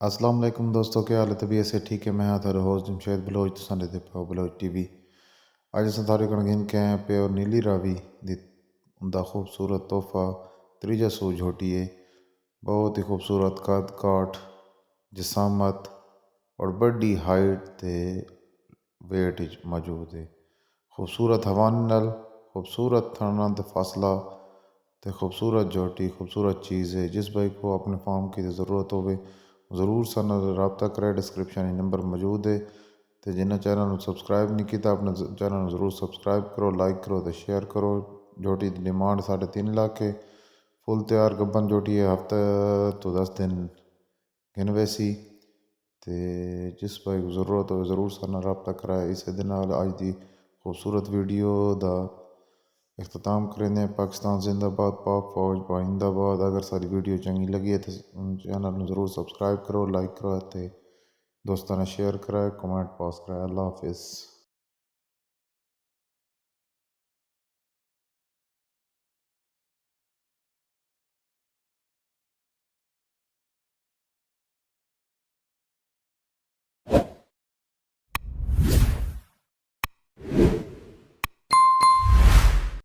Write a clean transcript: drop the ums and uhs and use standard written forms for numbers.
अस्सलाम वालेकुम दोस्तों, क्या हाल है? तबीयत से ठीक है? मैं हाँ थारे होस्ट जमशेद बलोच तुसां दे पाओ बलोच टीवी। अज असां थारे कण गिन के आए पे और नीली रावी दी उनका खूबसूरत तोहफा त्रीजा सू झोटी है। बहुत ही खूबसूरत कद काठ जिसामत और बड़ी हाइट ते वेट मौजूद है। खूबसूरत हवान नल खूबसूरत थाना ते फासला ते खूबसूरत झोटी खूबसूरत चीज़ है। जिस भाई को अपने फार्म की ज़रूरत हो ज़रूर सा रबता करे। डिस्क्रिप्शन नंबर मौजूद है। तो जिन्हें चैनल सबसक्राइब नहीं किया अपने चैनल जरूर सबसक्राइब करो, लाइक करो तो शेयर करो। जोटी की डिमांड 3.5 लाख है। फुल तैयार गब्बन जोटी है, हफ्ता तो 10 दिन गिन वैसी। तो जिस भाई को ज़रूरत हो ज़रूर सारे रबता कराए। इस अज की खूबसूरत वीडियो का इख्तिताम करें। पाकिस्तान जिंदाबाद, पाक फौज पाइंदाबाद। अगर सारी वीडियो चंगी लगी है तो चैनल ज़रूर सबसक्राइब करो, लाइक करो, दोस्तों ने शेयर कराए, कमेंट पास कराए। अल्लाह हाफिज़।